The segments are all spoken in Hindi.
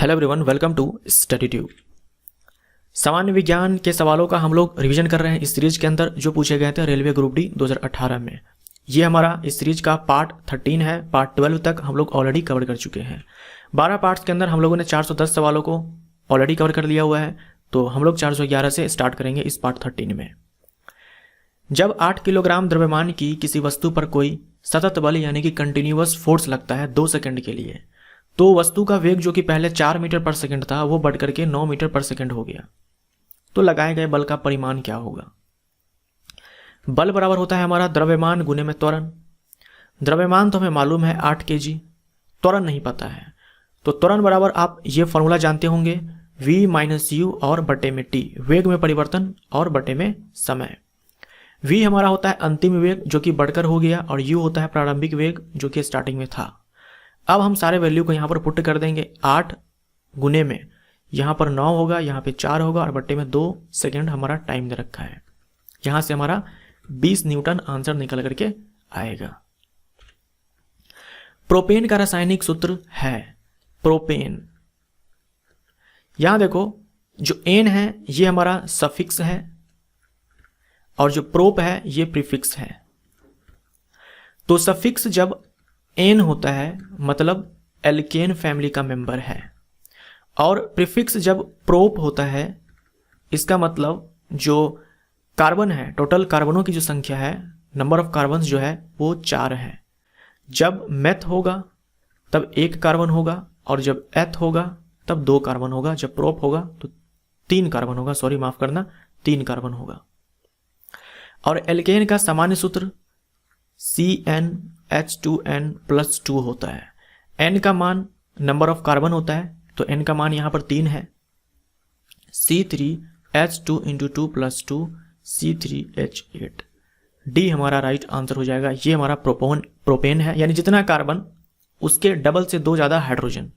Hello everyone, welcome to Study Tube. सामान्य विज्ञान के सवालों का हम लोग रिवीजन कर रहे हैं इस सीरीज के अंदर जो पूछे गए थे रेलवे ग्रुप डी 2018 में। ये हमारा इस सीरीज का पार्ट 13 है। पार्ट 12 तक हम लोग ऑलरेडी कवर कर चुके हैं। 12 पार्ट्स के अंदर हम लोगों ने 410 सवालों को ऑलरेडी कवर कर लिया हुआ है, तो हम लोग 411 से स्टार्ट करेंगे इस पार्ट 13 में। जब 8 किलोग्राम द्रव्यमान की किसी वस्तु पर कोई सतत बल यानी कि कंटिन्यूअस फोर्स लगता है 2 सेकंड के लिए, तो वस्तु का वेग जो कि पहले 4 मीटर पर सेकंड था वो बढ़ करके 9 मीटर पर सेकंड हो गया। तो लगाए गए बल का परिमाण क्या होगा? बल बराबर होता है हमारा द्रव्यमान गुने में त्वरण। द्रव्यमान तो हमें मालूम है 8 kg, त्वरण नहीं पता है, तो त्वरण बराबर आप ये फॉर्मूला जानते होंगे v माइनस यू और बटे में t, वेग में परिवर्तन और बटे में समय। v हमारा होता है अंतिम वेग जो कि बढ़कर हो गया और u होता है प्रारंभिक वेग जो कि स्टार्टिंग में था। अब हम सारे वैल्यू को यहाँ पर पुट कर देंगे। 8 गुने में यहाँ पर 9 होगा, यहाँ पे 4 होगा और बट्टे में 2 सेकेंड हमारा टाइम दे रखा है। यहाँ से हमारा 20 न्यूटन आंसर निकल करके आएगा। प्रोपेन का रासायनिक सूत्र है प्रोपेन। यहाँ देखो जो एन है ये हमारा सफिक्स है और जो प्रोप है ये प्रीफिक्स है। तो सफिक्स जब एन होता है मतलब एल्केन फैमिली का मेंबर है, और प्रीफिक्स जब प्रोप होता है इसका मतलब जो कार्बन है, टोटल कार्बनों की जो संख्या है, नंबर ऑफ कार्बन जो है वो 4 है। जब मेथ होगा तब 1 कार्बन होगा और जब एथ होगा तब 2 कार्बन होगा। जब प्रोप होगा तो 3 कार्बन होगा, सॉरी माफ करना, 3 कार्बन होगा। और एल्केन का सामान्य सूत्र CnH2n+2 होता है। n का मान नंबर ऑफ कार्बन होता है, तो n का मान यहां पर 3 है। C3H2 × 2 + 2 C3H8। डी हमारा राइट आंसर हो जाएगा। ये हमारा प्रोपेन है, यानी जितना कार्बन उसके डबल से 2 ज़्यादा हाइड्रोजन।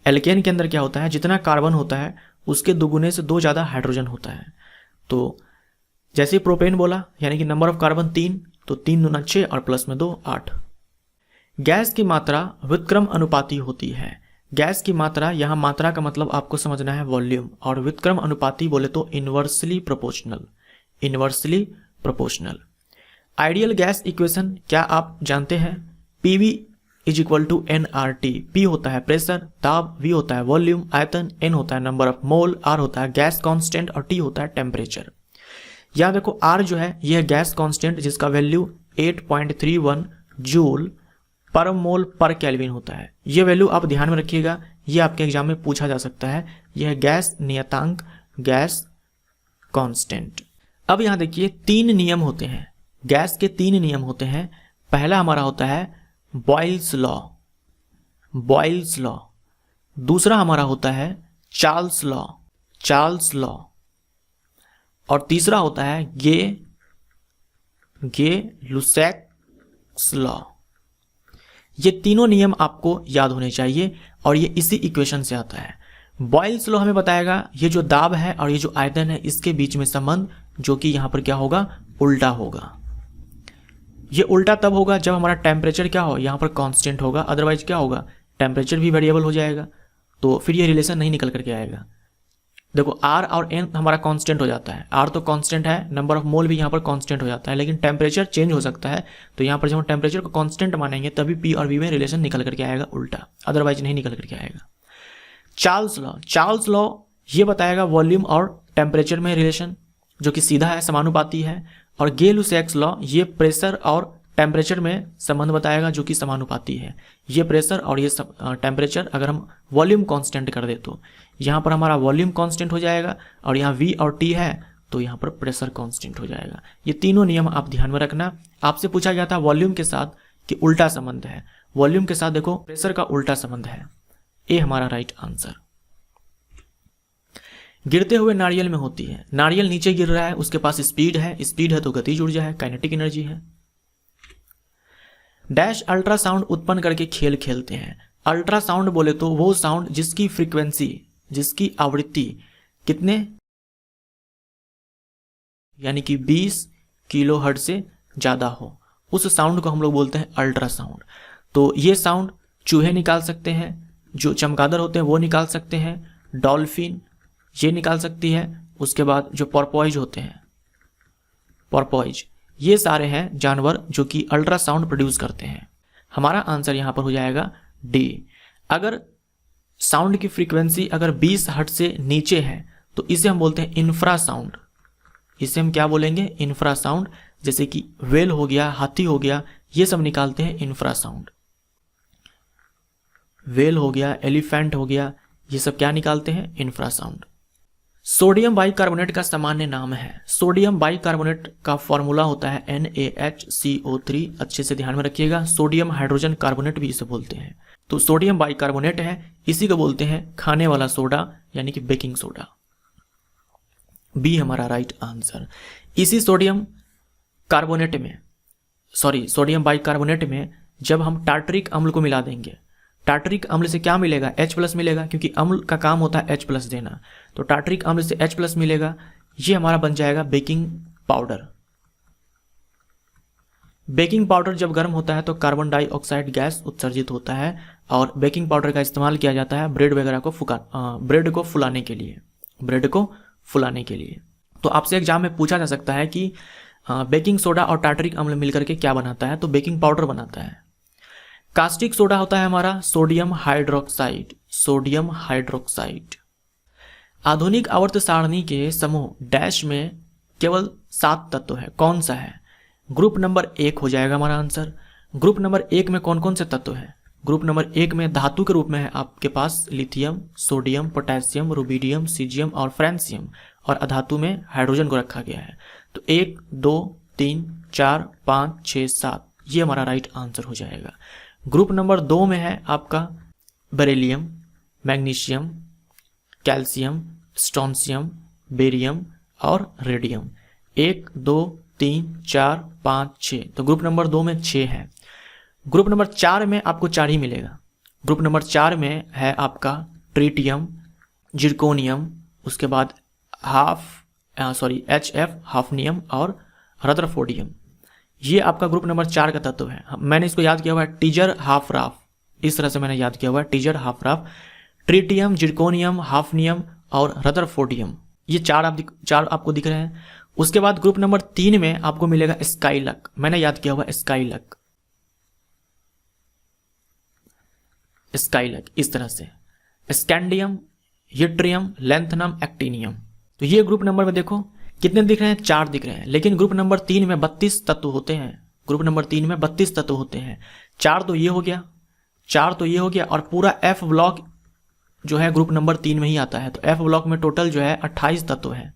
एल्केन के अंदर क्या होता है, जितना कार्बन होता है उसके दुगुने से 2 ज़्यादा हाइड्रोजन होता है। तो जैसे प्रोपेन बोला यानी कि नंबर ऑफ कार्बन 3, तो 3 दूना 6 और प्लस में 2 8। गैस की मात्रा व्युत्क्रम अनुपाती होती है। गैस की मात्रा, यहाँ मात्रा का मतलब आपको समझना है वॉल्यूम, और व्युत्क्रम अनुपाती बोले तो inversely proportional. Inversely proportional. Ideal gas equation क्या आप जानते हैं? PV = nRT। P होता है प्रेशर, दाब, V होता है वॉल्यूम, आयतन, N होता है नंबर ऑफ मोल, R होता है गैस कांस्टेंट और T होता है टेम्परेचर। यहाँ देखो R जो है यह गैस कांस्टेंट जिसका वैल्यू 8.31 जूल पर मोल पर केल्विन होता है। ये वैल्यू आप ध्यान में रखिएगा, ये आपके एग्जाम में पूछा जा सकता है। यह गैस नियतांक, गैस कांस्टेंट। अब यहाँ देखिए 3 नियम होते हैं, गैस के 3 नियम होते हैं। पहला हमारा होता है बॉयल्स लॉ, बॉयल्स लॉ। दूसरा हमारा होता है चार्ल्स लॉ, चार्ल्स लॉ। और तीसरा होता है गे-लुसैक्स लॉ। ये तीनों नियम आपको याद होने चाहिए और ये इसी इक्वेशन से आता है। बॉयल्स लॉ हमें बताएगा ये जो दाब है और ये जो आयतन है इसके बीच में संबंध, जो कि यहाँ पर क्या होगा, उल्टा होगा। ये उल्टा तब होगा जब हमारा टेम्परेचर क्या हो, यहाँ पर कांस्टेंट होगा, अदरवाइज क्या होगा, टेम्परेचर भी वेरिएबल हो जाएगा, तो फिर ये रिलेशन नहीं निकल करके आएगा। देखो R और N हमारा कांस्टेंट हो जाता है, R तो कांस्टेंट है, नंबर ऑफ मोल भी यहाँ पर कांस्टेंट हो जाता है, लेकिन टेम्परेचर चेंज हो सकता है। तो यहाँ पर जब हम टेम्परेचर को कांस्टेंट मानेंगे तभी P और V में रिलेशन निकल करके आएगा उल्टा, अदरवाइज नहीं निकल करके आएगा। चार्ल्स लॉ, चार्ल्स लॉ ये बताएगा वॉल्यूम और टेम्परेचर में रिलेशन जो कि सीधा है, समानुपाती है। और गे-लुसैक्स लॉ ये प्रेशर और टेम्परेचर में संबंध बताएगा जो कि समानुपाती है। ये प्रेशर और ये टेम्परेचर अगर हम वॉल्यूम कांस्टेंट कर दे तो यहाँ पर हमारा वॉल्यूम कांस्टेंट हो जाएगा, और यहाँ V और T है तो यहाँ पर प्रेशर कांस्टेंट हो जाएगा। ये तीनों नियम आप ध्यान में रखना। आपसे पूछा गया था वॉल्यूम के साथ कि उल्टा संबंध है, वॉल्यूम के साथ देखो प्रेशर का उल्टा संबंध है। ए हमारा राइट आंसर। गिरते हुए नारियल में होती है, नारियल नीचे गिर रहा है, उसके पास स्पीड है, स्पीड है तो गतिज ऊर्जा है, काइनेटिक एनर्जी है। डैश अल्ट्रासाउंड उत्पन्न करके खेल खेलते हैं। अल्ट्रासाउंड बोले तो वो साउंड जिसकी फ्रीक्वेंसी, जिसकी आवृत्ति कितने, यानी कि 20 किलोहर्ट्ज से ज़्यादा हो, उस साउंड को हम लोग बोलते हैं अल्ट्रासाउंड। तो ये साउंड चूहे निकाल सकते हैं, जो चमगादड़ होते हैं वो निकाल सकते हैं, डॉल्फिन ये निकाल सकती है, उसके बाद जो पोर्पोइज होते हैं, पोर्पोइज, ये सारे हैं जानवर जो कि अल्ट्रासाउंड प्रोड्यूस करते हैं। हमारा आंसर यहाँ पर हो जाएगा डी। अगर साउंड की फ्रीक्वेंसी अगर 20 हर्ट्ज से नीचे है तो इसे हम बोलते हैं इंफ्रासाउंड। इसे हम क्या बोलेंगे? इंफ्रासाउंड। जैसे कि व्हेल हो गया, हाथी हो गया, ये सब निकालते हैं इंफ्रासाउंड। व्हेल हो गया, एलिफेंट हो गया, ये सब क्या निकालते हैं? इंफ्रासाउंड। सोडियम बाइकार्बोनेट का सामान्य नाम है। सोडियम बाइकार्बोनेट का फॉर्मूला होता है NaHCO3। अच्छे से ध्यान में रखिएगा। सोडियम हाइड्रोजन कार्बोनेट भी इसे बोलते हैं। तो सोडियम बाइकार्बोनेट है, इसी को बोलते हैं खाने वाला सोडा यानी कि बेकिंग सोडा। बी हमारा राइट आंसर। इसी सोडियम कार्बोनेट में, सोडियम बाइकार्बोनेट में जब हम टार्टरिक अम्ल को मिला देंगे, टार्टरिक अम्ल से क्या मिलेगा? H+ मिलेगा, क्योंकि अम्ल का काम होता है H+ देना। तो टार्टरिक अम्ल से H+ मिलेगा, ये हमारा बन जाएगा बेकिंग पाउडर। बेकिंग पाउडर जब गर्म होता है तो कार्बन डाइऑक्साइड गैस उत्सर्जित होता है और बेकिंग पाउडर का इस्तेमाल किया जाता है ब्रेड वगैरह को ब्रेड को फुलाने के लिए, ब्रेड को फुलाने के लिए। तो आपसे एग्जाम में पूछा जा सकता है कि बेकिंग सोडा और टार्टरिक अम्ल मिलकर के क्या बनाता है? तो बेकिंग पाउडर बनाता है। कास्टिक सोडा होता है हमारा सोडियम हाइड्रोक्साइड, सोडियम हाइड्रोक्साइड। आधुनिक आवर्त सारणी के समूह डैश में केवल 7 तत्व है, कौन सा है? ग्रुप नंबर 1 हो जाएगा हमारा आंसर। ग्रुप नंबर 1 में कौन कौन से तत्व हैं? ग्रुप नंबर 1 में धातु के रूप में है आपके पास lithium, sodium, potassium, rubidium, caesium और फ्रांसियम, और अधातु में हाइड्रोजन को रखा गया है। तो 1, 2, 3, 4, 5, 6, 7 ये हमारा राइट आंसर हो जाएगा। ग्रुप नंबर 2 में है आपका beryllium, magnesium, calcium, strontium, barium और रेडियम। 1, 2, 3, 4, 5, 6। तो ग्रुप नंबर 2 में 6 है। ग्रुप नंबर 4 में आपको 4 ही मिलेगा। ग्रुप नंबर 4 में है आपका ट्रिटियम, जिरकोनियम, उसके बाद HF, हाफनियम और रदरफोर्डियम। ये आपका ग्रुप नंबर 4 का तत्व है। मैंने इसको याद किया हुआ है टीजर हाफराफ, इस तरह से मैंने याद किया हुआ है टीजर हाफराफ, ट्रिटियम, जिरकोनियम, हाफनियम और रदरफोर्डियम। ये चार आपको दिख रहे हैं। उसके बाद ग्रुप नंबर 3 में आपको मिलेगा स्काइलक, मैंने याद किया हुआ स्काइलक, स्काइलक इस तरह से, स्कैंडियम, यूट्रियम, लैंथनम, एक्टिनियम। तो ये ग्रुप नंबर में देखो कितने दिख रहे हैं? 4 दिख रहे हैं। लेकिन ग्रुप नंबर 3 में 32 तत्व होते हैं। ग्रुप नंबर 3 में 32 तत्व होते हैं। 4 तो ये हो गया, 4 तो ये हो गया, और पूरा F ब्लॉक जो है ग्रुप नंबर 3 में ही आता है। तो F ब्लॉक में टोटल जो है 28 तत्व है,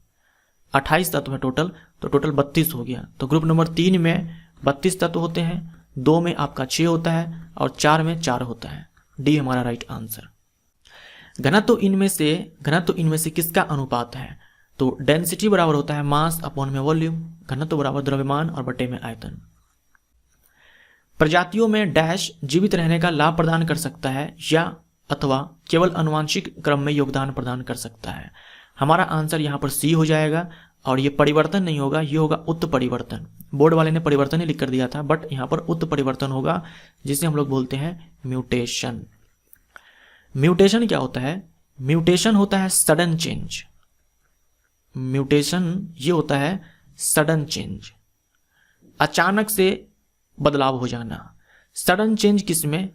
28 तत्व है टोटल, तो टोटल 32 हो गया। तो ग्रुप नंबर 3 में 32 तत्व होते हैं, 2 में आपका 6 होता है और 4 में 4 होता है। डी हमारा राइट आंसर। घनत्व इनमें से किसका अनुपात है? तो डेंसिटी बराबर होता है मास अपॉन में वॉल्यूम, घनत्व बराबर द्रव्यमान और बटे में आयतन। प्रजातियों में डैश जीवित रहने का लाभ प्रदान कर सकता है या अथवा केवल आनुवंशिक क्रम में योगदान प्रदान कर सकता है। हमारा आंसर यहाँ पर सी हो जाएगा, और ये परिवर्तन नहीं होगा, ये होगा उत्परिवर्तन। बोर्ड वाले ने परिवर्तन ही लिख कर दिया था, बट यहाँ पर उत्परिवर्तन होगा, जिसे हम लोग बोलते हैं म्यूटेशन। म्यूटेशन क्या होता है? म्यूटेशन होता है सडन चेंज। म्यूटेशन ये होता है सडन चेंज, अचानक से बदलाव हो जाना। सडन चेंज किसमें?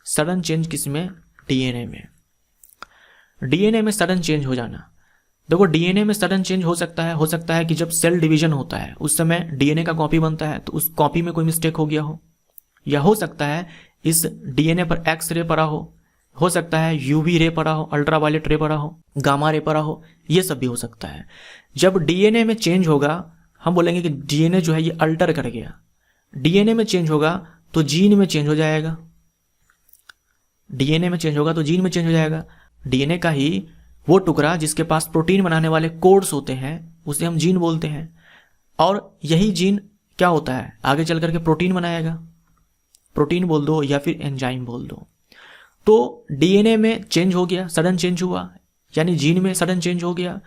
सडन चेंज किसमें? डीएनए में। डीएनए में सडन चेंज हो जाना। देखो डीएनए में सडन चेंज हो सकता है कि जब सेल डिवीजन होता है उस समय डीएनए का कॉपी बनता है, तो उस कॉपी में कोई मिस्टेक हो गया हो, या हो सकता है इस डीएनए पर एक्स रे पड़ा हो सकता है यूवी रे पड़ा हो, अल्ट्रावायलेट रे पड़ा हो, गामा रे पड़ा हो, ये सब भी हो सकता है। जब डीएनए में चेंज होगा हम बोलेंगे कि डीएनए जो है ये अल्टर कर गया। डीएनए में चेंज होगा तो जीन में चेंज हो जाएगा, डीएनए में चेंज होगा तो जीन में चेंज हो जाएगा। डीएनए का ही वो टुकड़ा जिसके पास प्रोटीन बनाने वाले कोड्स होते हैं उसे हम जीन बोलते हैं, और यही जीन क्या होता है आगे चल करके प्रोटीन बनाएगा। प्रोटीन बोल दो या फिर एंजाइम बोल दो। तो डीएनए में चेंज हो गया, सडन चेंज हुआ, यानी जीन में सडन चेंज हो गया।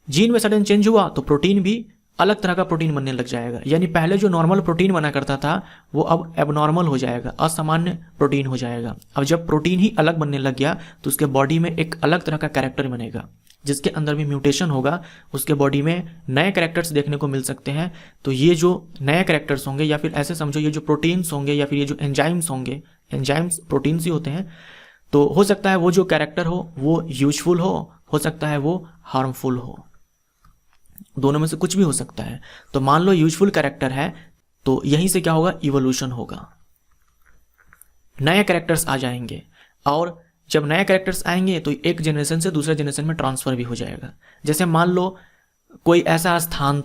जीन में सडन चेंज हुआ तो प्रोटीन भी अलग तरह का प्रोटीन बनने लग जाएगा। यानी पहले जो नॉर्मल प्रोटीन बना करता था वो अब एबनॉर्मल हो जाएगा, असामान्य प्रोटीन हो जाएगा। अब जब प्रोटीन ही अलग बनने लग गया तो उसके बॉडी में एक अलग तरह का कैरेक्टर बनेगा, जिसके अंदर भी म्यूटेशन होगा, उसके बॉडी में नए कैरेक्टर्स देखने को मिल सकते हैं। तो ये जो नए कैरेक्टर्स होंगे, या फिर ऐसे समझो ये जो प्रोटीन्स होंगे, या फिर ये जो एंजाइम्स होंगे, एंजाइम्स प्रोटीन्स ही होते हैं, तो हो सकता है वो जो कैरेक्टर हो वो यूजफुल हो सकता है वो हार्मफुल हो, दोनों में से कुछ भी हो सकता है। तो मान लो यूजफुल कैरेक्टर है तो यहीं से क्या होगा, इवोल्यूशन होगा, नए कैरेक्टर्स आ जाएंगे। और जब नए कैरेक्टर्स आएंगे तो एक जनरेशन से दूसरे जनरेशन में ट्रांसफर भी हो जाएगा। जैसे मान लो कोई ऐसा स्थान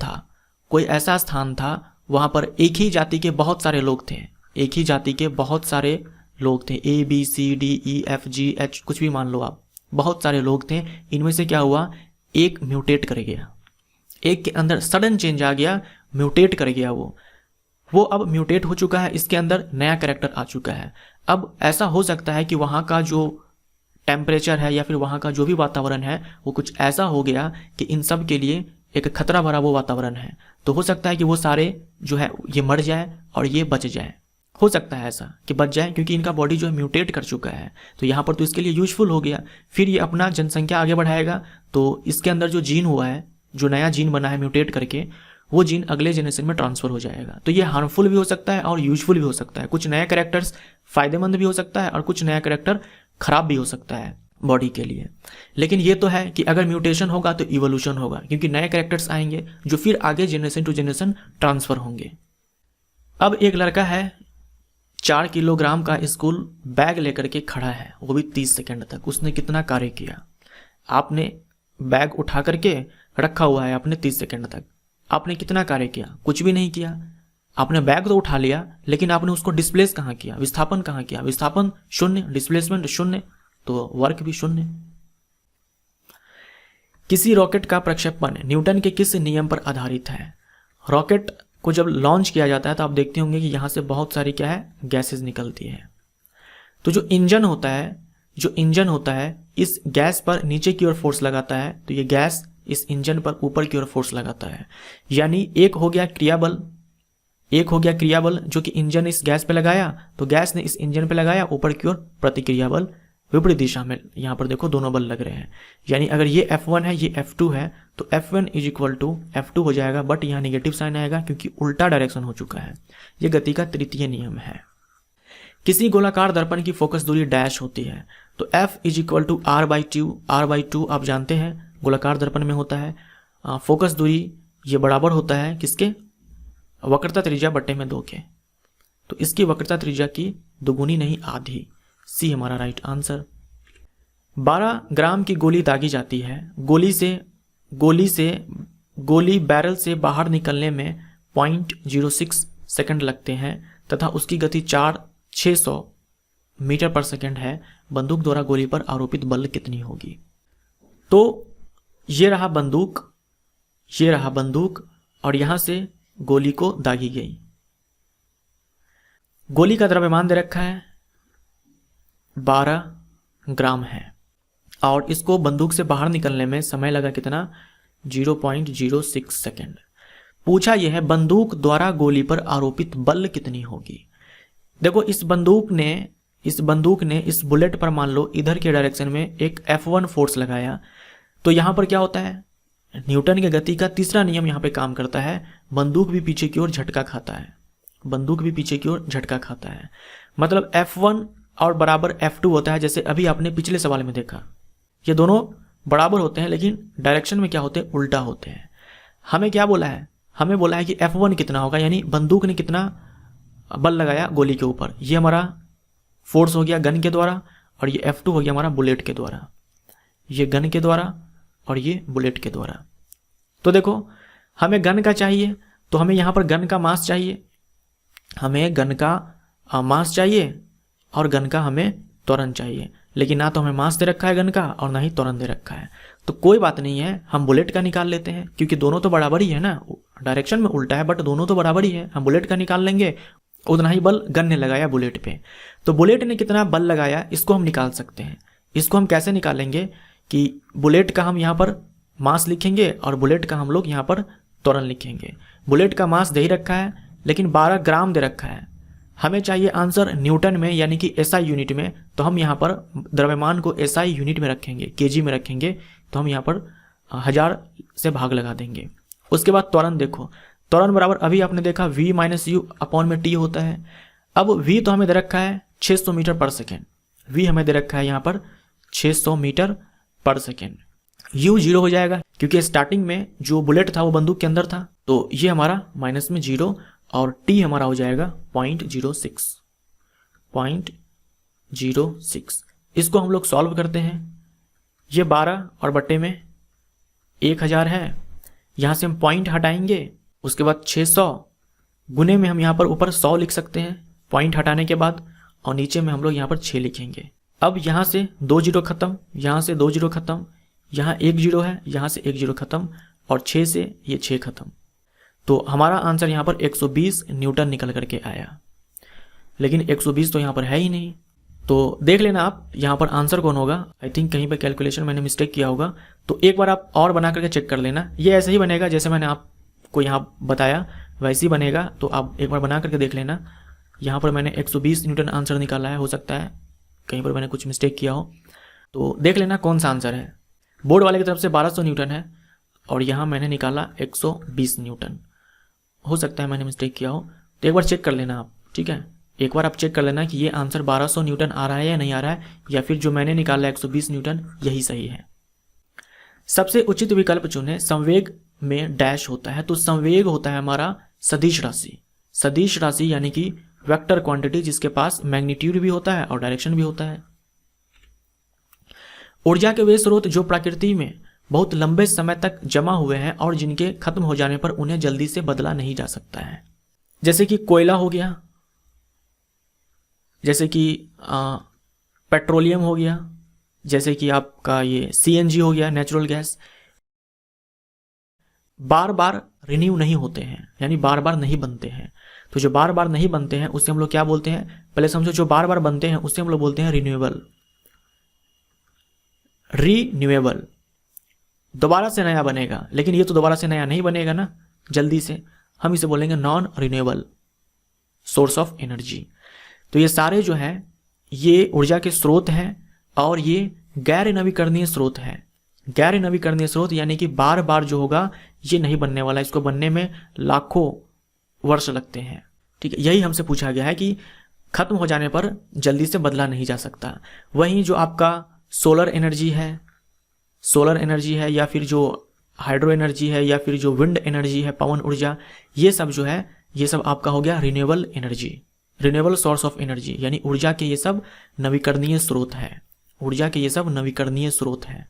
था, वहां पर एक ही जाति के बहुत सारे लोग थे, एक ही जाति के बहुत सारे लोग थे, ABCDEFGH कुछ भी मान लो आप, बहुत सारे लोग थे। इनमें से क्या हुआ, एक म्यूटेट कर गया, एक के अंदर सडन चेंज आ गया, म्यूटेट कर गया, वो अब म्यूटेट हो चुका है, इसके अंदर नया कैरेक्टर आ चुका है। अब ऐसा हो सकता है कि वहाँ का जो टेम्परेचर है या फिर वहाँ का जो भी वातावरण है वो कुछ ऐसा हो गया कि इन सब के लिए एक खतरा भरा वो वातावरण है। तो हो सकता है कि वो सारे जो है ये मर जाए और ये बच जाए, हो सकता है ऐसा कि बच जाए, क्योंकि इनका बॉडी जो है म्यूटेट कर चुका है। तो यहाँ पर तो इसके लिए यूजफुल हो गया। फिर ये अपना जनसंख्या आगे बढ़ाएगा तो इसके अंदर जो जीन हुआ है, जो नया जीन बना है म्यूटेट करके, वो जीन अगले जनरेशन में ट्रांसफर हो जाएगा। तो ये हार्मफुल भी हो सकता है और यूजफुल भी हो सकता है। कुछ नया कैरेक्टर्स फायदेमंद भी हो सकता है और कुछ नया कैरेक्टर खराब भी हो सकता है बॉडी के लिए। लेकिन ये तो है कि अगर म्यूटेशन होगा तो इवोल्यूशन होगा, क्योंकि नए कैरेक्टर्स आएंगे जो फिर आगे जनरेशन टू जनरेशन ट्रांसफर होंगे। अब एक लड़का है 4 किलोग्राम का स्कूल बैग लेकर के खड़ा है, वो भी 30 सेकंड तक। उसने कितना कार्य किया, आपने बैग उठा करके रखा हुआ है आपने 30 सेकंड तक, आपने कितना कार्य किया, कुछ भी नहीं किया। आपने बैग तो उठा लिया लेकिन आपने उसको डिस्प्लेस कहाँ किया, विस्थापन कहाँ किया, विस्थापन 0, डिस्प्लेसमेंट 0, तो वर्क भी 0। किसी रॉकेट का प्रक्षेपण न्यूटन के किस नियम पर आधारित है। रॉकेट को जब लॉन्च किया जाता है तो आप देखते होंगे कि यहाँ से बहुत सारी क्या है, गैसेज निकलती है। तो जो इंजन होता है इस गैस पर नीचे की ओर फोर्स लगाता है, तो ये गैस इस इंजन पर ऊपर की ओर फोर्स लगाता है। यानी एक हो गया क्रियाबल जो कि इंजन इस गैस पे लगाया, तो गैस ने इस इंजन पे लगाया, ऊपर की ओर प्रतिक्रिया बल विपरीत दिशा में। यहाँ पर देखो दोनों बल लग रहे हैं। यानी अगर ये F1 है, ये F2 है, तो F1 = F2 हो जाएगा, बट यहाँ नेगेटिव साइन आएगा क्योंकि उल्टा डायरेक्शन हो चुका है। ये गति का तृतीय नियम है। किसी गोलाकार दर्पण की फोकस दूरी डैश होती है, तो F = R/2 आप जानते हैं गोलाकार दर्पण में होता है। फोकस दूरी ये बराबर होता है किसके, वक्रता त्रिज्या बट्टे में 2 के। तो इसकी वक्रता त्रिज्या की दुगुनी नहीं आधी, सी हमारा राइट आंसर। 12 ग्राम की गोली दागी जाती है, गोली बैरल से बाहर निकलने में 0.06 सेकंड लगते हैं तथा उसकी गति 600 मीटर पर सेकंड है। बंदूक द्वारा गोली पर आरोपित बल कितनी होगी। तो ये रहा बंदूक और यहां से गोली को दागी गई। गोली का द्रव्यमान दे रखा है 12 ग्राम है और इसको बंदूक से बाहर निकलने में समय लगा कितना, 0.06 सेकेंड। पूछा यह है बंदूक द्वारा गोली पर आरोपित बल कितनी होगी। देखो इस बंदूक ने इस बुलेट पर मान लो इधर के डायरेक्शन में एक F1 फोर्स लगाया, तो यहां पर क्या होता है, न्यूटन के गति का तीसरा नियम यहां पे काम करता है। बंदूक भी पीछे की ओर झटका खाता है, मतलब F1 और बराबर F2 होता है। जैसे अभी आपने पिछले सवाल में देखा, ये दोनों बराबर होते हैं लेकिन डायरेक्शन में क्या होते हैं, उल्टा होते हैं। हमें क्या बोला है, हमें बोला है कि F1 कितना होगा, यानी बंदूक ने कितना बल लगाया गोली के ऊपर। ये हमारा फोर्स हो गया गन के द्वारा और ये F2 हो गया हमारा बुलेट के द्वारा, ये गन के द्वारा और ये बुलेट के द्वारा। तो देखो हमें गन का चाहिए तो हमें यहाँ पर गन का मास चाहिए, और गन का हमें त्वरण चाहिए, लेकिन ना तो हमें मास दे रखा है गन का और ना ही त्वरण दे रखा है। तो कोई बात नहीं है, हम बुलेट का निकाल लेते हैं क्योंकि दोनों तो बराबर ही है ना, डायरेक्शन में उल्टा है बट दोनों तो बराबर ही है। हम बुलेट का निकाल लेंगे, उतना ही बल गन ने लगाया बुलेट पे। तो बुलेट ने कितना बल लगाया इसको हम निकाल सकते हैं। इसको हम कैसे निकालेंगे कि बुलेट का हम यहाँ पर मास लिखेंगे और बुलेट का हम लोग यहाँ पर त्वरण लिखेंगे। बुलेट का मास दे ही रखा है लेकिन 12 ग्राम दे रखा है, हमें चाहिए आंसर न्यूटन में यानी कि एसआई यूनिट में, तो हम यहाँ पर द्रव्यमान को एसआई यूनिट में रखेंगे, केजी में रखेंगे, तो हम यहाँ पर 1000 से भाग लगा देंगे। उसके बाद त्वरण देखो, त्वरण बराबर अभी आपने देखा v माइनस यू अपॉन में t होता है। अब v तो हमें दे रखा है 600 मीटर पर सेकेंड, v हमें दे रखा है यहाँ पर 600 मीटर पर सेकेंड। u 0 हो जाएगा क्योंकि स्टार्टिंग में जो बुलेट था वो बंदूक के अंदर था, तो ये हमारा माइनस में 0 और t हमारा हो जाएगा 0.06। इसको हम लोग सॉल्व करते हैं। ये 12 और बट्टे में 1000 है, यहाँ से हम पॉइंट हटाएंगे, उसके बाद 600 गुने में हम यहाँ पर ऊपर 100 लिख सकते हैं पॉइंट हटाने के बाद, और नीचे में हम लोग यहाँ पर 6 लिखेंगे। अब यहाँ से 2 जीरो खत्म, यहाँ से 2 जीरो खत्म, यहाँ 1 जीरो है, यहाँ से 1 जीरो खत्म, और 6 से ये 6 खत्म, तो हमारा आंसर यहाँ पर 120 न्यूटन निकल करके आया। लेकिन 120 तो यहाँ पर है ही नहीं, तो देख लेना आप यहाँ पर आंसर कौन होगा। आई थिंक कहीं पर कैलकुलेशन मैंने मिस्टेक किया होगा, तो एक बार आप और बना करके चेक कर लेना। ये ऐसे ही बनेगा जैसे मैंने आपको यहाँ बताया वैसे ही बनेगा, तो आप एक बार बना करके देख लेना। यहाँ पर मैंने 120 न्यूटन आंसर निकाला है, हो सकता है कहीं पर मैंने कुछ मिस्टेक किया हो, तो देख लेना कौन सा आंसर है। बोर्ड वाले की तरफ से 1200 न्यूटन है और यहाँ मैंने निकाला 120 न्यूटन, हो सकता है मैंने मिस्टेक किया हो, तो एक बार चेक कर लेना आप, ठीक है। एक बार आप चेक कर लेना कि ये आंसर 1200 न्यूटन आ रहा है या नहीं आ रहा है, या फिर जो मैंने निकाला 120 न्यूटन यही सही है। सबसे उचित विकल्प चुने, संवेग में डैश होता है, तो संवेग होता है हमारा सदिश राशि। सदिश राशि यानी कि वेक्टर क्वांटिटी जिसके पास मैग्नीट्यूड भी होता है और डायरेक्शन भी होता है। ऊर्जा के वे स्रोत जो प्रकृति में बहुत लंबे समय तक जमा हुए हैं और जिनके खत्म हो जाने पर उन्हें जल्दी से बदला नहीं जा सकता है, जैसे कि कोयला हो गया, जैसे कि पेट्रोलियम हो गया, जैसे कि आपका ये सीएनजी हो गया, नेचुरल गैस, बार बार रिन्यू नहीं होते हैं, यानी बार बार नहीं बनते हैं। तो जो बार बार नहीं बनते हैं उससे हम लोग क्या बोलते हैं, पहले समझो, जो बार बार बनते हैं उससे हम लोग बोलते हैं रिन्यूएबल। रीन्यूएबल दोबारा से नया बनेगा, लेकिन ये तो दोबारा से नया नहीं बनेगा ना जल्दी से, हम इसे बोलेंगे non renewable source of energy. तो ये सारे जो है ये ऊर्जा के स्रोत हैं और ये गैर नवीकरणीय स्रोत है। गैर नवीकरणीय स्रोत यानी कि बार बार जो होगा ये नहीं बनने वाला, इसको बनने में लाखों वर्ष लगते हैं, ठीक है। यही हमसे पूछा गया है कि खत्म हो जाने पर जल्दी से बदला नहीं जा सकता। वहीं जो आपका सोलर एनर्जी है, सोलर एनर्जी है, या फिर जो हाइड्रो एनर्जी है, या फिर जो विंड एनर्जी है, पवन ऊर्जा, ये सब जो है ये सब आपका हो गया renewable energy, renewable source of energy, यानी ऊर्जा के ये सब नवीकरणीय स्रोत है। ऊर्जा के ये सब नवीकरणीय स्रोत है।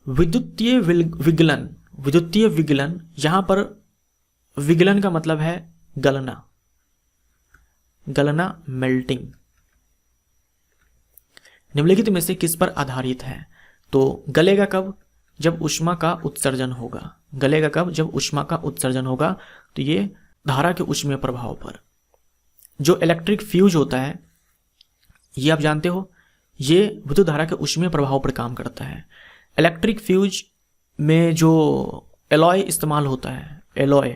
विद्युतीय विगलन, विद्युतीय विगलन, यहां पर विगलन का मतलब है गलना, गलना मेल्टिंग। निम्नलिखित में से किस पर आधारित है, तो गलेगा कब, जब ऊष्मा का उत्सर्जन होगा। गलेगा कब, जब ऊष्मा का उत्सर्जन होगा, तो ये धारा के ऊष्मीय प्रभाव पर। जो इलेक्ट्रिक फ्यूज होता है ये आप जानते हो, ये विद्युत धारा के ऊष्मीय प्रभाव पर काम करता है। इलेक्ट्रिक फ्यूज में जो एलॉय इस्तेमाल होता है, एलॉय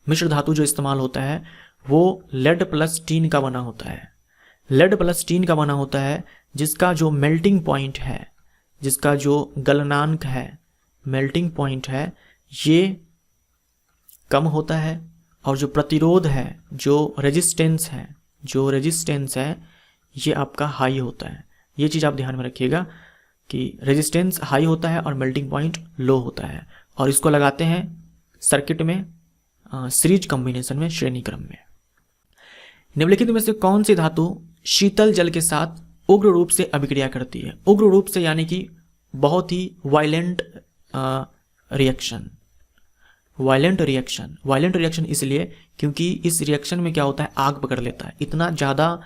मिश्र धातु जो इस्तेमाल होता है वो लेड प्लस टीन का बना होता है। लेड प्लस टीन का बना होता है जिसका जो मेल्टिंग पॉइंट है, जिसका जो गलनांक है, मेल्टिंग पॉइंट है, ये कम होता है, और जो प्रतिरोध है, जो रेजिस्टेंस है, जो रेजिस्टेंस है ये आपका हाई होता है। ये चीज़ आप ध्यान में रखिएगा कि रेजिस्टेंस हाई होता है और मेल्टिंग पॉइंट लो होता है, और इसको लगाते हैं सर्किट में सीरीज कॉम्बिनेशन में, श्रेणी क्रम में। निम्नलिखित में से कौन सी धातु शीतल जल के साथ उग्र रूप से अभिक्रिया करती है। उग्र रूप से यानी कि बहुत ही violent reaction. Violent reaction, violent reaction इसलिए क्योंकि इस रिएक्शन में क्या होता है, आग पकड़ लेता है। इतना ज़्यादा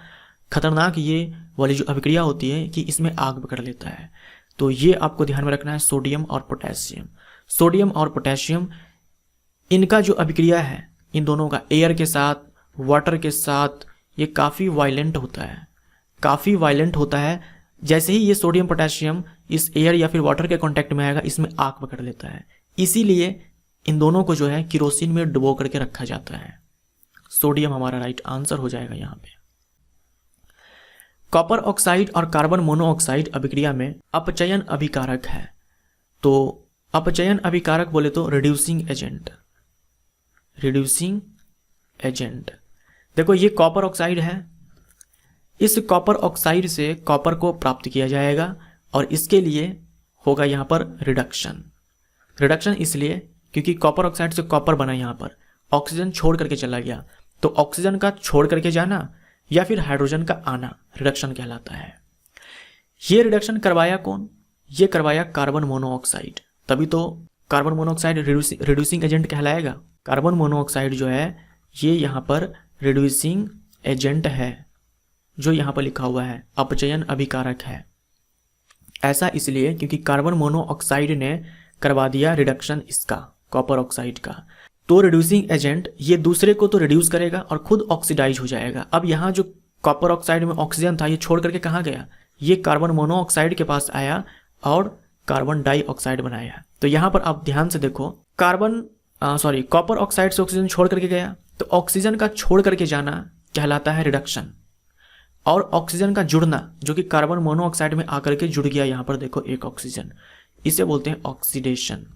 खतरनाक ये वाली जो अभिक्रिया होती है कि इसमें आग पकड़ लेता है। तो ये आपको ध्यान में रखना है, सोडियम और पोटेशियम। सोडियम और पोटेशियम, इनका जो अभिक्रिया है इन दोनों का, एयर के साथ, वाटर के साथ, ये काफ़ी वायलेंट होता है, काफ़ी वायलेंट होता है। जैसे ही ये सोडियम पोटेशियम इस एयर या फिर वाटर के कांटेक्ट में आएगा, इसमें आग पकड़ लेता है। इसीलिए इन दोनों को जो है किरोसिन में डुबो करके रखा जाता है। सोडियम हमारा राइट आंसर हो जाएगा यहाँ पे। कॉपर ऑक्साइड और कार्बन मोनोऑक्साइड अभिक्रिया में अपचयन अभिकारक है। तो अपचयन अभिकारक बोले तो रिड्यूसिंग एजेंट। रिड्यूसिंग एजेंट, देखो ये कॉपर ऑक्साइड है, इस कॉपर ऑक्साइड से कॉपर को प्राप्त किया जाएगा और इसके लिए होगा यहाँ पर रिडक्शन। रिडक्शन इसलिए क्योंकि कॉपर ऑक्साइड से कॉपर बना, यहाँ पर ऑक्सीजन छोड़ करके चला गया, तो ऑक्सीजन का छोड़ करके जाना या फिर हाइड्रोजन का आना रिडक्शन कहलाता है। ये रिडक्शन करवाया कौन? ये करवाया कार्बन मोनोऑक्साइड, तभी तो कार्बन मोनोऑक्साइड रिड्यूसिंग एजेंट कहलाएगा। कार्बन मोनोऑक्साइड जो है ये यहाँ पर रिड्यूसिंग एजेंट है, जो यहाँ पर लिखा हुआ है अपचयन अभिकारक है। ऐसा इसलिए क्योंकि कार्बन मोनोऑक्साइड ने करवा दिया रिडक्शन इसका कॉपर ऑक्साइड का। तो रिड्यूसिंग एजेंट ये दूसरे को तो रिड्यूस करेगा और खुद ऑक्सीडाइज हो जाएगा। अब यहाँ जो कॉपर ऑक्साइड में ऑक्सीजन था ये छोड़ करके कहाँ गया? ये कार्बन मोनोऑक्साइड के पास आया और कार्बन डाइऑक्साइड बनाया। तो यहाँ पर आप ध्यान से देखो, कॉपर ऑक्साइड से ऑक्सीजन छोड़ करके गया, तो ऑक्सीजन का छोड़ करके जाना कहलाता है रिडक्शन, और ऑक्सीजन का जुड़ना जो कि कार्बन मोनोऑक्साइड में आकर के जुड़ गया, यहाँ पर देखो एक ऑक्सीजन, इसे बोलते हैं ऑक्सीडेशन।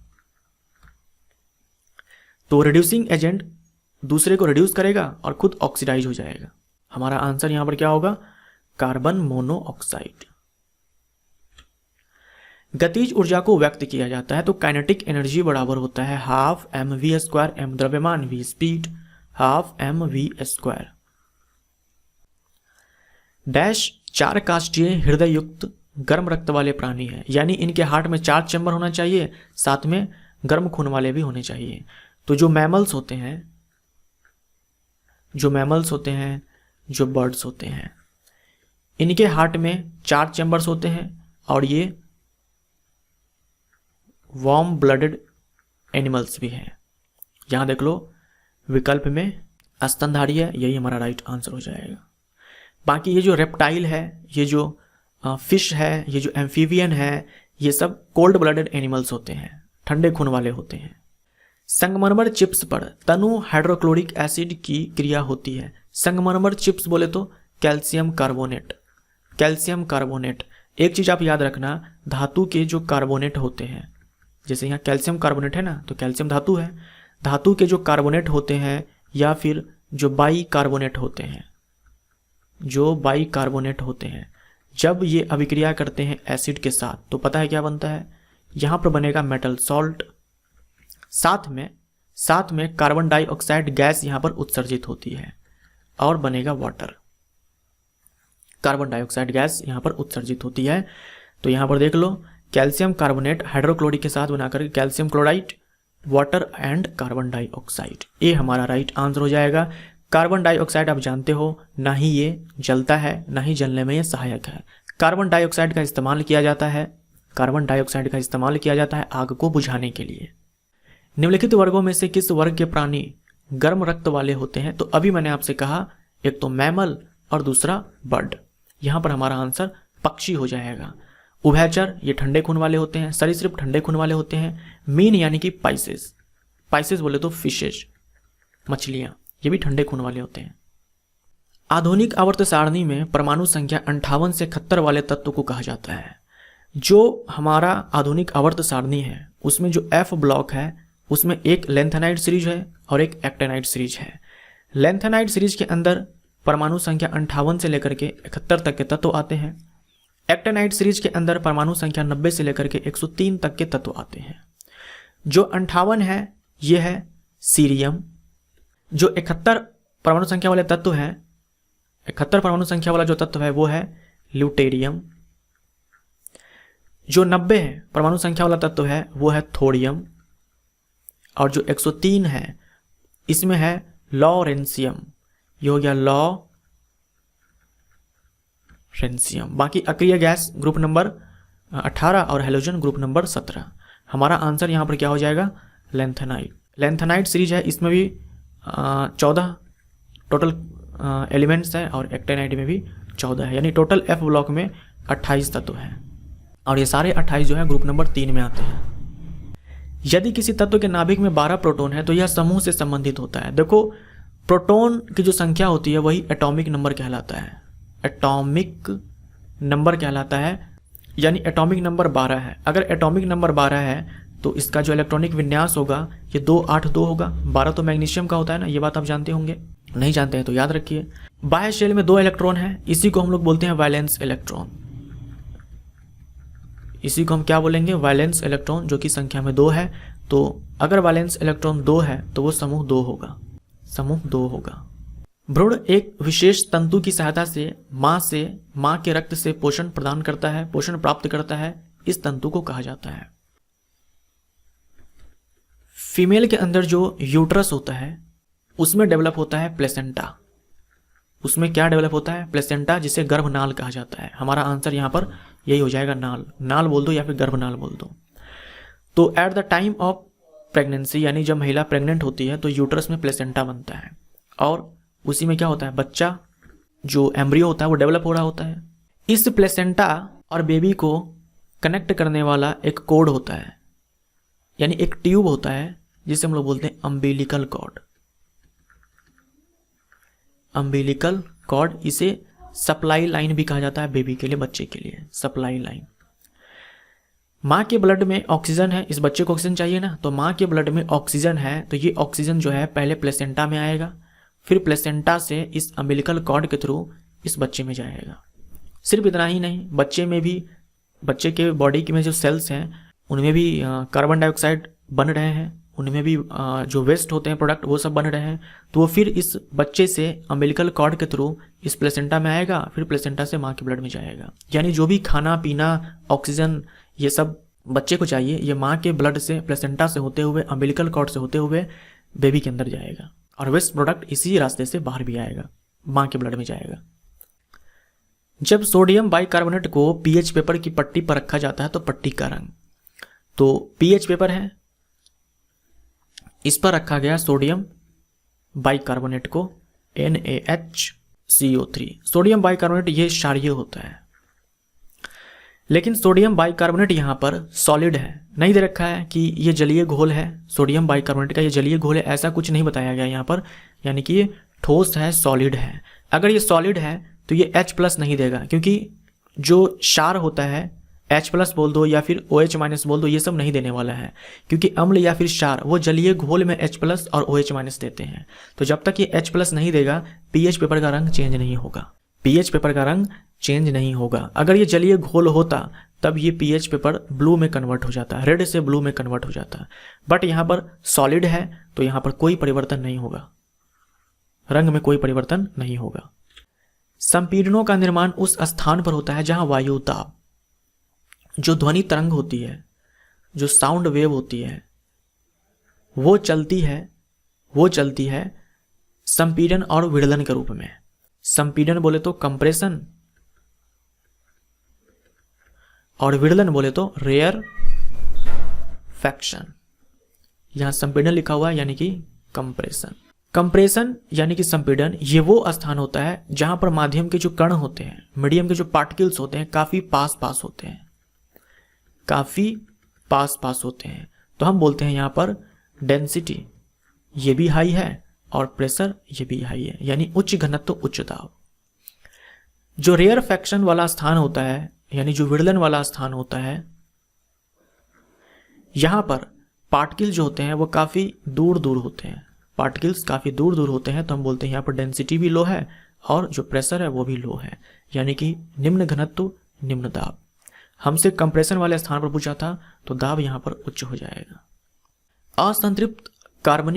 तो रिड्यूसिंग एजेंट दूसरे को रिड्यूस करेगा और खुद ऑक्सीडाइज हो जाएगा। हमारा आंसर यहां पर क्या होगा? Carbon monoxide. गतिज ऊर्जा को व्यक्त किया जाता है तो काइनेटिक एनर्जी बराबर होता है हाफ mv², m द्रव्यमान, v speed, half mv²। Dash चार काष्ठीय हृदय युक्त गर्म रक्त वाले प्राणी है, यानी इनके हार्ट में 4 चैम्बर होना चाहिए, साथ में गर्म खून वाले भी होने चाहिए। तो जो मैमल्स होते हैं, जो बर्ड्स होते हैं, इनके हार्ट में 4 चैम्बर्स होते हैं और ये वार्म ब्लडेड एनिमल्स भी हैं। यहां देख लो विकल्प में स्तनधारी है, यही हमारा राइट आंसर हो जाएगा। बाकी ये जो रेप्टाइल है, ये जो फिश है, ये जो एम्फीबियन है, ये सब कोल्ड ब्लडेड एनिमल्स होते हैं, ठंडे खून वाले होते हैं। संगमरमर चिप्स पर तनु हाइड्रोक्लोरिक एसिड की क्रिया होती है। संगमरमर चिप्स बोले तो कैल्शियम कार्बोनेट। कैल्शियम कार्बोनेट, एक चीज आप याद रखना, धातु के जो कार्बोनेट होते हैं, जैसे यहाँ कैल्शियम कार्बोनेट है ना, तो कैल्शियम धातु है, धातु के जो कार्बोनेट होते हैं या फिर जो बाई कार्बोनेट होते हैं, जब ये अभिक्रिया करते हैं एसिड के साथ, तो पता है क्या बनता है? यहाँ पर बनेगा मेटल सॉल्ट, साथ में कार्बन डाइऑक्साइड गैस यहाँ पर उत्सर्जित होती है और बनेगा वाटर। कार्बन डाइऑक्साइड गैस यहाँ पर उत्सर्जित होती है। तो यहाँ पर देख लो, कैल्शियम कार्बोनेट हाइड्रोक्लोरिक के साथ बनाकर calcium chloride, water and carbon dioxide, ये हमारा राइट आंसर हो जाएगा। कार्बन डाइऑक्साइड आप जानते हो, ना ही ये जलता है, ना ही जलने में ये सहायक है। कार्बन डाइऑक्साइड का इस्तेमाल किया जाता है आग को बुझाने के लिए। निम्नलिखित वर्गों में से किस वर्ग के प्राणी गर्म रक्त वाले होते हैं? तो अभी मैंने आपसे कहा, एक तो मैमल और दूसरा बर्ड। यहां पर हमारा आंसर पक्षी हो जाएगा। उभयचर ये ठंडे खून वाले होते हैं, सरीसृप ठंडे खून वाले होते हैं। मीन यानी कि पाइसेस बोले तो फिशेज, मछलियां, ये भी ठंडे खून वाले होते हैं। आधुनिक आवर्त सारणी में परमाणु संख्या 58 से 71 वाले तत्व को कहा जाता है। जो हमारा आधुनिक आवर्त सारणी है उसमें जो F ब्लॉक है उसमें एक लेंथेनाइड सीरीज है और एक एक्टेनाइड सीरीज है। लेंथेनाइड सीरीज के अंदर परमाणु संख्या 58 से लेकर के 71 तक के तत्व आते हैं। एक्टेनाइड सीरीज के अंदर परमाणु संख्या 90 से लेकर के 103 तक के तत्व आते हैं। जो 58 है ये है सीरियम। जो 71 परमाणु संख्या वाले तत्व है, 71 परमाणु संख्या वाला जो तत्व है वो है ल्यूटेरियम। जो 90 परमाणु संख्या वाला तत्व है वो है थोरियम। और जो 103 है इसमें है लॉरेंसियम। ये हो गया लॉरेंसियम। बाकी अक्रिय गैस ग्रुप नंबर 18 और हेलोजन ग्रुप नंबर 17। हमारा आंसर यहाँ पर क्या हो जाएगा? लेंथेनाइड सीरीज है, इसमें भी 14 टोटल एलिमेंट्स है और एक्टेनाइड में भी 14 है, यानी टोटल F ब्लॉक में 28 तत्व हैं और ये सारे 28 जो है ग्रुप नंबर 3 में आते हैं। यदि किसी तत्व के नाभिक में 12 प्रोटॉन है तो यह समूह से संबंधित होता है। देखो प्रोटॉन की जो संख्या होती है वही एटॉमिक नंबर कहलाता है, एटॉमिक नंबर कहलाता है, यानी एटॉमिक नंबर 12 है। अगर एटॉमिक नंबर 12 है तो इसका जो इलेक्ट्रॉनिक विन्यास होगा ये 282 होगा। 12 तो मैग्नीशियम का होता है ना, ये बात आप जानते होंगे, नहीं जानते हैं तो याद रखिए। बाह्य शेल में 2 इलेक्ट्रॉन है, इसी को हम लोग बोलते हैं वैलेंस इलेक्ट्रॉन। इसी को हम क्या बोलेंगे, वैलेंस इलेक्ट्रॉन, जो कि संख्या में 2 है। तो अगर वैलेंस इलेक्ट्रॉन 2 है तो वो समूह 2 होगा, समूह 2 होगा। भ्रूण एक विशेष तंतु की सहायता से मां के रक्त से पोषण प्रदान करता है, पोषण प्राप्त करता है। इस तंतु को कहा जाता है। फीमेल के अंदर जो यूट्रस होता है उसमें डेवलप होता है प्लेसेंटा। उसमें क्या डेवलप होता है, प्लेसेंटा, जिसे गर्भनाल कहा जाता है। हमारा आंसर यहाँ पर यही हो जाएगा, नाल। नाल बोल दो या फिर गर्भनाल बोल दो। तो at the time of pregnancy, यानी जब महिला प्रेग्नेंट होती है तो यूट्रस में प्लेसेंटा बनता है और उसी में क्या होता है, बच्चा जो एम्ब्रियो होता है वो डेवलप हो रहा होता है। इस प्लेसेंटा और बेबी को कनेक्ट करने वाला एक कोड होता है, यानी एक ट्यूब होता है जिसे हम लोग बोलते हैं अम्बिलिकल कॉर्ड। अम्बिलिकल कॉर्ड, इसे सप्लाई लाइन भी कहा जाता है बेबी के लिए, बच्चे के लिए सप्लाई लाइन। माँ के ब्लड में ऑक्सीजन है, इस बच्चे को ऑक्सीजन चाहिए ना, तो माँ के ब्लड में ऑक्सीजन है तो ये ऑक्सीजन जो है पहले प्लेसेंटा में आएगा, फिर प्लेसेंटा से इस अम्बिलिकल कॉर्ड के थ्रू इस बच्चे में जाएगा। सिर्फ इतना ही नहीं, बच्चे में भी, बच्चे के बॉडी में जो सेल्स हैं उनमें भी कार्बन डाइऑक्साइड बन रहे हैं, उनमें भी जो वेस्ट होते हैं प्रोडक्ट वो सब बन रहे हैं। तो वो फिर इस बच्चे से अम्बिलिकल कॉर्ड के थ्रू इस प्लेसेंटा में आएगा, फिर प्लेसेंटा से माँ के ब्लड में जाएगा। यानी जो भी खाना पीना, ऑक्सीजन, ये सब बच्चे को चाहिए, ये माँ के ब्लड से, प्लेसेंटा से होते हुए, अम्बिलिकल कॉर्ड से होते हुए बेबी के अंदर जाएगा और वेस्ट प्रोडक्ट इसी रास्ते से बाहर भी आएगा, माँ के ब्लड में जाएगा। जब सोडियम बाइकार्बोनेट को पीएच पेपर की पट्टी पर रखा जाता है तो पट्टी का रंग, तो पीएच पेपर है, इस पर रखा गया सोडियम बाइकार्बोनेट को, NaHCO3। सोडियम बाइकार्बोनेट ये क्षारीय होता है, लेकिन सोडियम बाइकार्बोनेट यहाँ पर सॉलिड है, नहीं दे रखा है कि ये जलीय घोल है। सोडियम बाइकार्बोनेट का ये जलीय घोल है, ऐसा कुछ नहीं बताया गया यहाँ पर, यानी कि ये ठोस है, सॉलिड है। अगर ये सॉलिड है तो ये H+ नहीं देगा, क्योंकि जो क्षार होता है H+ बोल दो या फिर OH- बोल दो, ये सब नहीं देने वाला है, क्योंकि अम्ल या फिर क्षार वो जलीय घोल में H+ और OH- देते हैं। तो जब तक ये H+ नहीं देगा पीएच पेपर का रंग चेंज नहीं होगा, पीएच पेपर का रंग चेंज नहीं होगा। अगर ये जलीय घोल होता तब ये पीएच पेपर ब्लू में कन्वर्ट हो जाता, रेड से ब्लू में कन्वर्ट हो जाता। बट यहाँ पर सॉलिड है तो यहाँ पर कोई परिवर्तन नहीं होगा, रंग में कोई परिवर्तन नहीं होगा। संपीड़नों का निर्माण उस स्थान पर होता है जहां वायु दाब, जो ध्वनि तरंग होती है, जो साउंड वेव होती है, वो चलती है संपीड़न और विड़लन के रूप में। संपीड़न बोले तो कंप्रेशन और विड़लन बोले तो रेयर फैक्शन। यहां संपीड़न लिखा हुआ है यानी कि कंप्रेशन। कंप्रेशन यानी कि संपीड़न, ये वो स्थान होता है जहां पर माध्यम के जो कण होते हैं, मीडियम के जो पार्टिकल्स होते हैं, काफी पास होते हैं, काफी पास होते हैं। तो हम बोलते हैं यहाँ पर डेंसिटी ये भी हाई है और प्रेशर ये भी हाई है, यानी उच्च घनत्व उच्च दाब। जो रेयर फैक्शन वाला स्थान होता है, यानी जो विड़लन वाला स्थान होता है, यहां पर पार्टिकल जो होते हैं वो काफी दूर होते हैं, पार्टिकल्स काफी दूर होते हैं। तो हम बोलते हैं यहाँ पर डेंसिटी भी लो है और जो प्रेशर है वो भी लो है, यानी कि निम्न घनत्व निम्न दाब। हमसे कंप्रेशन वाले स्थान पर पूछा था तो दाब यहाँ पर उच्च हो जाएगा। असंतृप्त कार्बन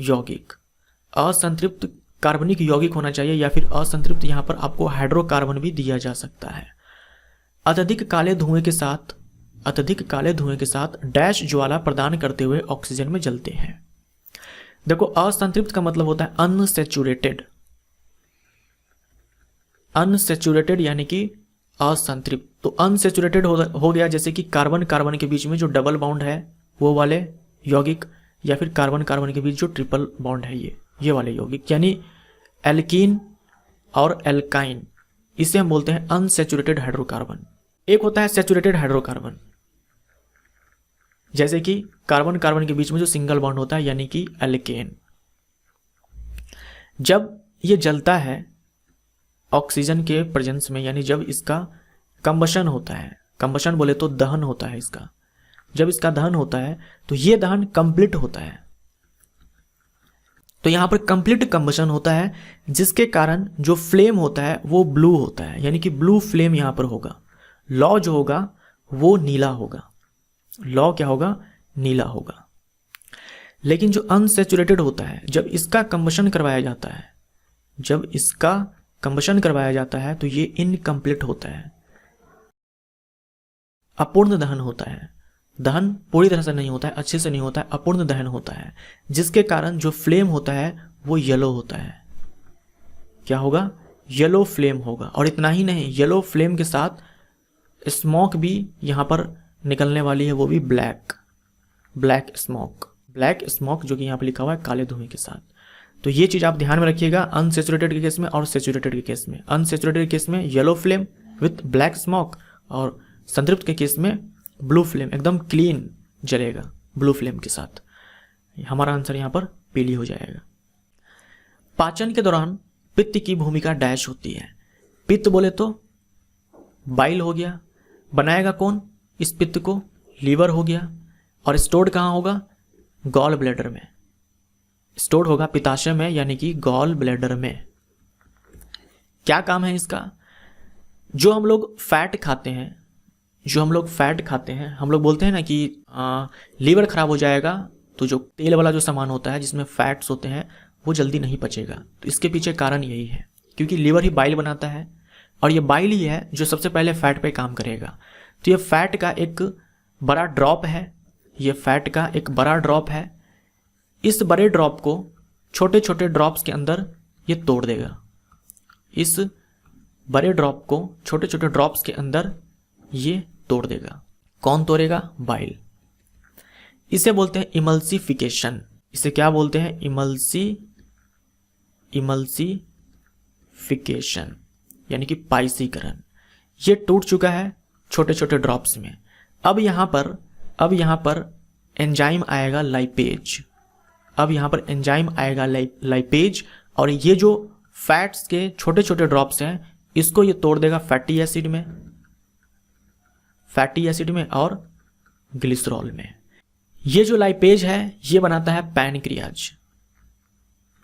यौगिक, असंतृप्त कार्बनिक यौगिक होना चाहिए, या फिर असंतृप्त यहाँ पर आपको हाइड्रोकार्बन भी दिया जा सकता है। अत्यधिक काले धुएं के साथ डैश ज्वाला प्रदान करते हुए ऑक्सीजन में जलते हैं। देखो असंतृप्त का मतलब होता है अनसैचुरेटेड यानी कि असंतृप्त। तो अनसैचुरेटेड हो गया जैसे कि कार्बन के बीच में जो डबल बॉन्ड है वो वाले यौगिक, या फिर कार्बन के बीच जो ट्रिपल बॉन्ड है ये वाले यौगिक, यानी एल्कीन और एल्काइन इसे हम बोलते हैं अनसैचुरेटेड हाइड्रोकार्बन। एक होता है सैचुरेटेड हाइड्रोकार्बन, जैसे कि कार्बन कार्बन के बीच में जो सिंगल बॉन्ड होता है यानी कि एल्केन। जब ये जलता है ऑक्सीजन के प्रेजेंस में, यानी जब इसका कंबशन होता है, कंबशन बोले तो दहन होता है इसका, जब इसका दहन होता है तो ये दहन कंप्लीट होता है। तो यहां पर कंप्लीट कंबशन होता है, जिसके कारण जो फ्लेम होता है वो ब्लू होता है, यानी कि ब्लू फ्लेम यहां पर होगा। लॉ जो होगा वो नीला होगा, लॉ क्या होगा, नीला होगा। लेकिन जो अनसैचुरेटेड होता है, जब इसका कंबशन करवाया जाता है, जब इसका कंबशन करवाया जाता है तो ये इनकम्प्लीट होता है, अपूर्ण दहन होता है। दहन पूरी तरह से नहीं होता है, अच्छे से नहीं होता है, अपूर्ण दहन होता है, जिसके कारण जो फ्लेम होता है वो येलो होता है। क्या होगा, येलो फ्लेम होगा। और इतना ही नहीं, येलो फ्लेम के साथ स्मोक भी यहां पर निकलने वाली है, वो भी black, black smoke, black smoke जो कि यहां पर लिखा हुआ है काले धुएं के साथ। तो ये चीज आप ध्यान में रखिएगा अनसैचुरेटेड के केस में और सैचुरेटेड के केस में। अनसैचुरेटेड के केस में yellow flame with black smoke, और संतृप्त के केस में ब्लू फ्लेम, एकदम क्लीन जलेगा ब्लू फ्लेम के साथ। हमारा आंसर यहां पर पीली हो जाएगा। पाचन के दौरान पित्त की भूमिका डैश होती है। पित्त बोले तो बाइल हो गया, बनाएगा कौन इस पित्त को, लीवर हो गया। और स्टोर्ड कहाँ होगा, गॉल ब्लैडर में, स्टोर्ड होगा पित्ताशय में, यानी कि गॉल ब्लैडर में। क्या काम है इसका, जो हम लोग फैट खाते हैं, जो हम लोग फैट खाते हैं, हम लोग बोलते हैं ना कि लीवर खराब हो जाएगा, तो जो तेल वाला जो सामान होता है जिसमें फैट्स होते हैं वो जल्दी नहीं पचेगा। तो इसके पीछे कारण यही है, क्योंकि लीवर ही बाइल बनाता है, और ये बाइल ही है जो सबसे पहले फैट पे काम करेगा। तो ये फैट का एक बड़ा ड्रॉप है, ये फैट का एक बड़ा ड्रॉप है। इस बड़े ड्रॉप को छोटे छोटे ड्रॉप्स के अंदर ये तोड़ देगा, इस बड़े ड्रॉप को छोटे छोटे ड्रॉप्स के अंदर ये तोड़ देगा। कौन तोड़ेगा, बाइल। इसे बोलते हैं इमल्सिफिकेशन। इसे क्या बोलते हैं, इमल्सिफिकेशन, यानी कि पाइसीकरण। ये टूट चुका है छोटे छोटे ड्रॉप्स में। अब यहां पर एंजाइम आएगा लाइपेज, अब यहां पर एंजाइम आएगा लाइपेज, और ये जो फैट्स के छोटे छोटे ड्रॉप्स हैं इसको ये तोड़ देगा फैटी एसिड में, फैटी एसिड में और ग्लिसरॉल में। ये जो लाइपेज है ये बनाता है पैनक्रियाज,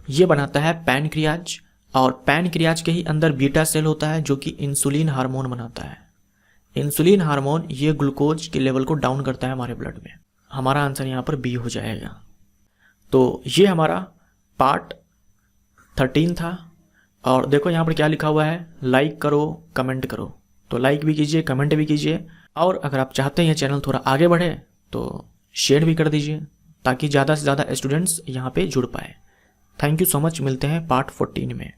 ये बनाता है पैनक्रियाज, और पैनक्रियाज के ही अंदर बीटा सेल होता है जो कि इंसुलिन हार्मोन बनाता है। इंसुलिन हार्मोन ये ग्लूकोज के लेवल को डाउन करता है हमारे ब्लड में। हमारा आंसर यहाँ पर बी हो जाएगा। तो ये हमारा पार्ट 13 था। और देखो यहाँ पर क्या लिखा हुआ है, लाइक करो कमेंट करो। तो लाइक भी कीजिए, कमेंट भी कीजिए, और अगर आप चाहते हैं चैनल थोड़ा आगे बढ़े तो शेयर भी कर दीजिए, ताकि ज़्यादा से ज़्यादा स्टूडेंट्स यहाँ पे जुड़ पाए। थैंक यू सो मच, मिलते हैं पार्ट 14 में।